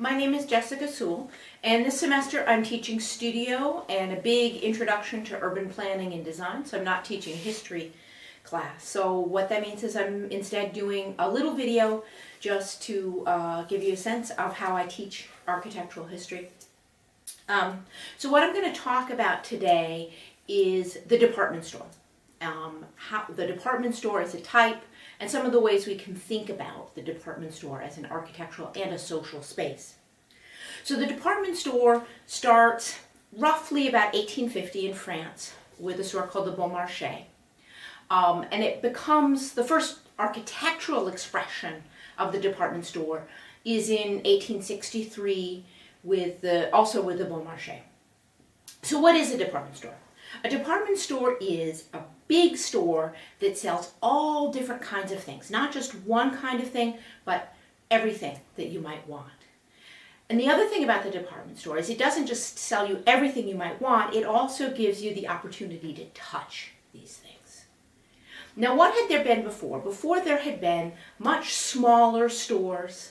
My name is Jessica Sewell, and this semester I'm teaching studio and a big introduction to urban planning and design, so I'm not teaching a history class. So what that means is I'm instead doing a little video just to give you a sense of how I teach architectural history. So what I'm going to talk about today is the department store. How the department store is a type, and some of the ways we can think about the department store as an architectural and a social space. So the department store starts roughly about 1850 in France with a store called the Bon Marché. And it becomes the first architectural expression of the department store is in 1863 also with the Bon Marché. So what is a department store? A department store is a big store that sells all different kinds of things, not just one kind of thing, but everything that you might want. And the other thing about the department store is it doesn't just sell you everything you might want, it also gives you the opportunity to touch these things. Now, what had there been before? Before, there had been much smaller stores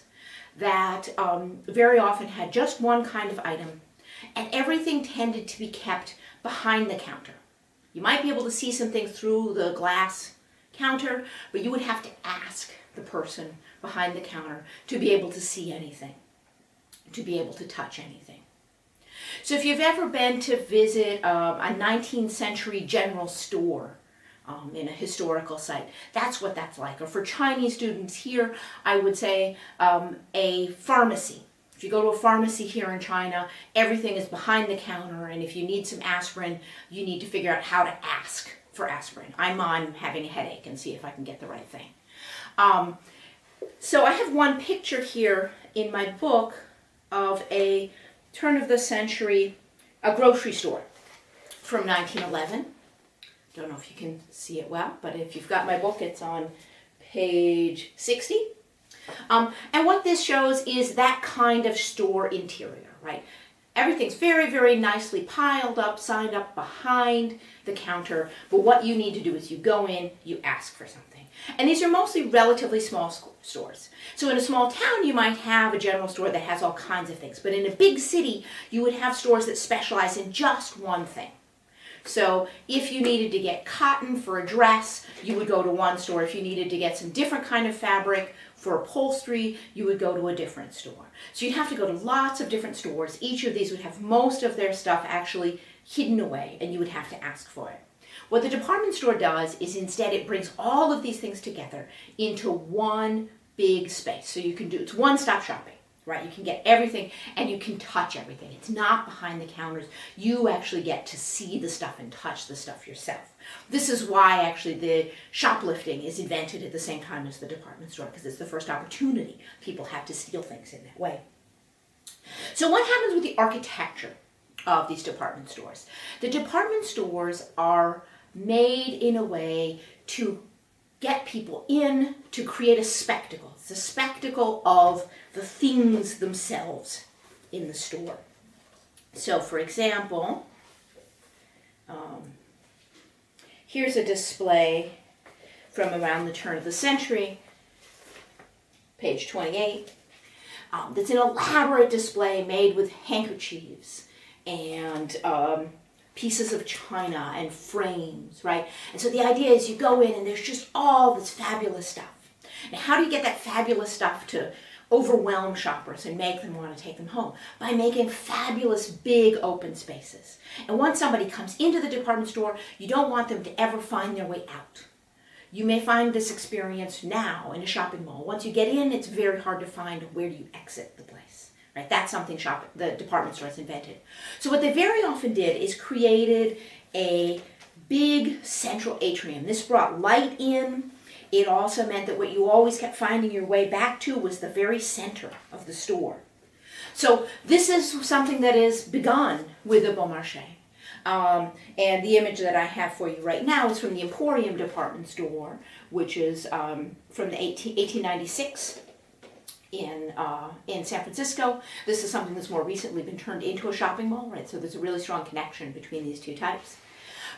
that very often had just one kind of item, and everything tended to be kept behind the counter. You might be able to see something through the glass counter, but you would have to ask the person behind the counter to be able to see anything, to be able to touch anything. So if you've ever been to visit a 19th century general store in a historical site, that's what that's like. Or for Chinese students here, I would say a pharmacy. If you go to a pharmacy here in China, everything is behind the counter, and if you need some aspirin, you need to figure out how to ask for aspirin. I'm having a headache and see if I can get the right thing. So I have one picture here in my book of a turn of the century, a grocery store from 1911. Don't know if you can see it well, but if you've got my book, it's on page 60. And what this shows is that kind of store interior, right? Everything's very, very nicely piled up, signed up behind the counter, but what you need to do is you go in, you ask for something. And these are mostly relatively small stores. So in a small town, you might have a general store that has all kinds of things, but in a big city, you would have stores that specialize in just one thing. So if you needed to get cotton for a dress, you would go to one store. If you needed to get some different kind of fabric for upholstery, you would go to a different store. So you'd have to go to lots of different stores. Each of these would have most of their stuff actually hidden away, and you would have to ask for it. What the department store does is instead it brings all of these things together into one big space. So you can it's one-stop shopping. Right, you can get everything and you can touch everything. It's not behind the counters. You actually get to see the stuff and touch the stuff yourself. This is why actually the shoplifting is invented at the same time as the department store, because it's the first opportunity people have to steal things in that way. So what happens with the architecture of these department stores? The department stores are made in a way to get people in, to create a spectacle. It's a spectacle of the things themselves in the store. So for example, here's a display from around the turn of the century, page 28. That's an elaborate display made with handkerchiefs and pieces of china and frames, right? And so the idea is you go in and there's just all this fabulous stuff. Now, how do you get that fabulous stuff to overwhelm shoppers and make them want to take them home? By making fabulous big open spaces. And once somebody comes into the department store, you don't want them to ever find their way out. You may find this experience now in a shopping mall. Once you get in, it's very hard to find where do you exit the place. Right? That's something the department stores invented. So what they very often did is created a big central atrium. This brought light in. It also meant that what you always kept finding your way back to was the very center of the store. So this is something that is begun with the Bon Marché. And the image that I have for you right now is from the Emporium department store, which is from the 1896 in San Francisco. This is something that's more recently been turned into a shopping mall, right? So there's a really strong connection between these two types.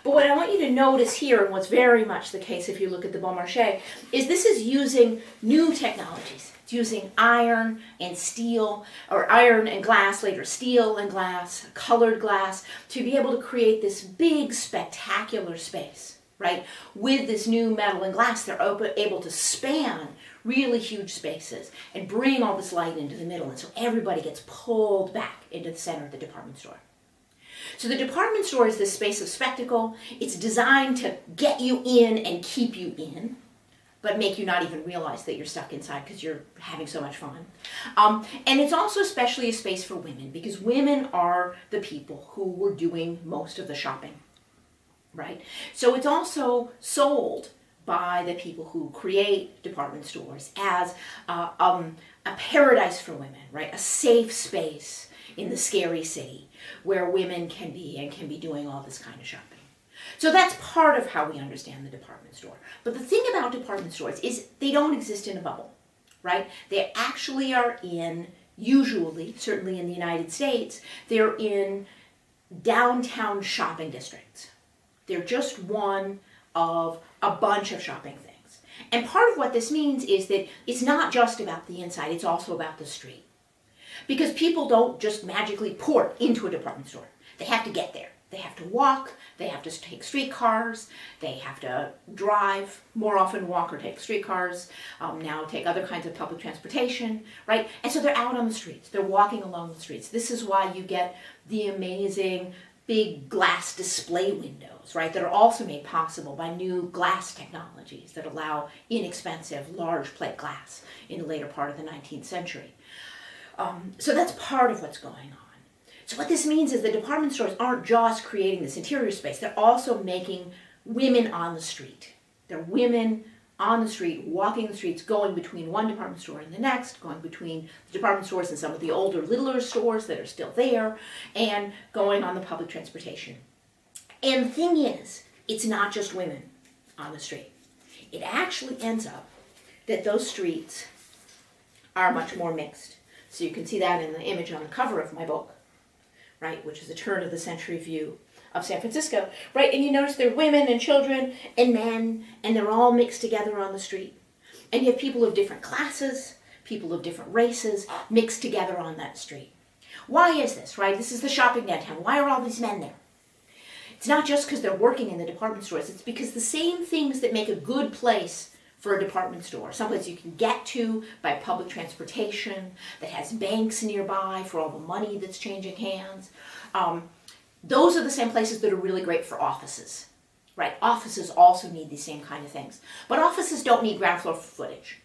But what I want you to notice here, and what's very much the case if you look at the Bon Marché, is this is using new technologies. It's using iron and steel, or iron and glass, later steel and glass, colored glass, to be able to create this big, spectacular space, right? With this new metal and glass, they're able to span really huge spaces and bring all this light into the middle, and so everybody gets pulled back into the center of the department store. So the department store is this space of spectacle. It's designed to get you in and keep you in, but make you not even realize that you're stuck inside because you're having so much fun. And it's also especially a space for women, because women are the people who were doing most of the shopping, right? So it's also sold by the people who create department stores as a paradise for women, right? A safe space in the scary city where women can be doing all this kind of shopping. So that's part of how we understand the department store. But the thing about department stores is they don't exist in a bubble, right? They actually are usually, certainly in the United States, they're in downtown shopping districts. They're just one of a bunch of shopping things. And part of what this means is that it's not just about the inside, it's also about the street. Because people don't just magically port into a department store. They have to get there. They have to walk, they have to take streetcars, they have to drive, more often walk or take streetcars, now take other kinds of public transportation, right? And so they're out on the streets, they're walking along the streets. This is why you get the amazing big glass display windows, right, that are also made possible by new glass technologies that allow inexpensive large plate glass in the later part of the 19th century. So that's part of what's going on. So what this means is the department stores aren't just creating this interior space, they're also making women on the street. They're women on the street, walking the streets, going between one department store and the next, going between the department stores and some of the older, littler stores that are still there, and going on the public transportation. And the thing is, it's not just women on the street. It actually ends up that those streets are much more mixed. So you can see that in the image on the cover of my book, right, which is a turn of the century view of San Francisco, right? And you notice there are women and children and men, and they're all mixed together on the street. And you have people of different classes, people of different races mixed together on that street. Why is this, right? This is the shopping downtown. Why are all these men there? It's not just because they're working in the department stores. It's because the same things that make a good place for a department store, someplace you can get to by public transportation, that has banks nearby for all the money that's changing hands. Those are the same places that are really great for offices, right? Offices also need these same kind of things. But offices don't need ground floor footage.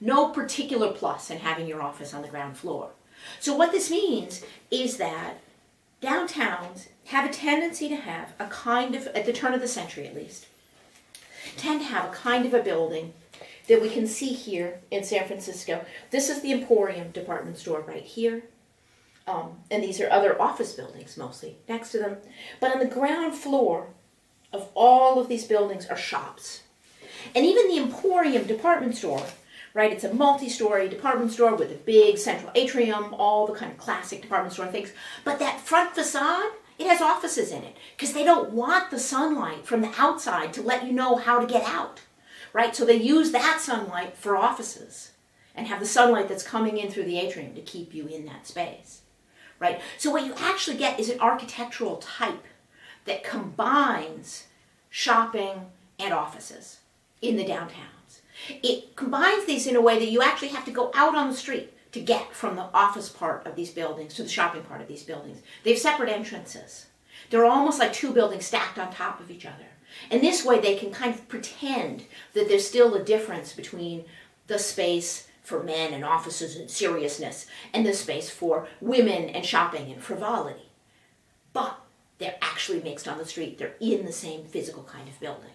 No particular plus in having your office on the ground floor. So what this means is that downtowns have a tendency to have a kind of, at the turn of the century at least, tend to have a kind of a building that we can see here in San Francisco. This is the Emporium department store right here. And these are other office buildings mostly next to them. But on the ground floor of all of these buildings are shops. And even the Emporium department store, right, it's a multi-story department store with a big central atrium, all the kind of classic department store things. But that front facade, it has offices in it because they don't want the sunlight from the outside to let you know how to get out, right? So they use that sunlight for offices and have the sunlight that's coming in through the atrium to keep you in that space, right? So what you actually get is an architectural type that combines shopping and offices in the downtowns. It combines these in a way that you actually have to go out on the street to get from the office part of these buildings to the shopping part of these buildings. They have separate entrances. They're almost like two buildings stacked on top of each other. And this way they can kind of pretend that there's still a difference between the space for men and offices and seriousness and the space for women and shopping and frivolity. But they're actually mixed on the street. They're in the same physical kind of building.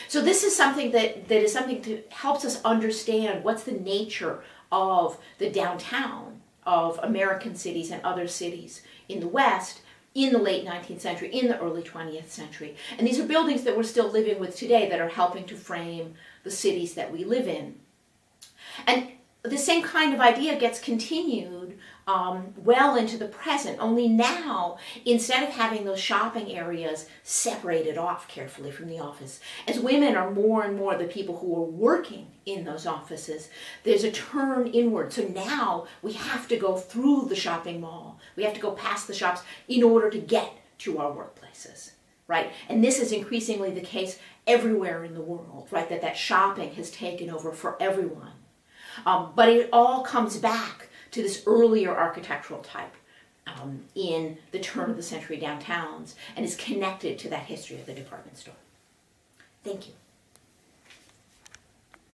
So this is something that is something that helps us understand what's the nature of the downtown of American cities and other cities in the West in the late 19th century, in the early 20th century. And these are buildings that we're still living with today that are helping to frame the cities that we live in. And the same kind of idea gets continued well into the present. Only now, instead of having those shopping areas separated off carefully from the office, as women are more and more the people who are working in those offices, there's a turn inward. So now we have to go through the shopping mall. We have to go past the shops in order to get to our workplaces, right? And this is increasingly the case everywhere in the world, right? That shopping has taken over for everyone. But it all comes back to this earlier architectural type in the turn of the century downtowns, and is connected to that history of the department store. Thank you.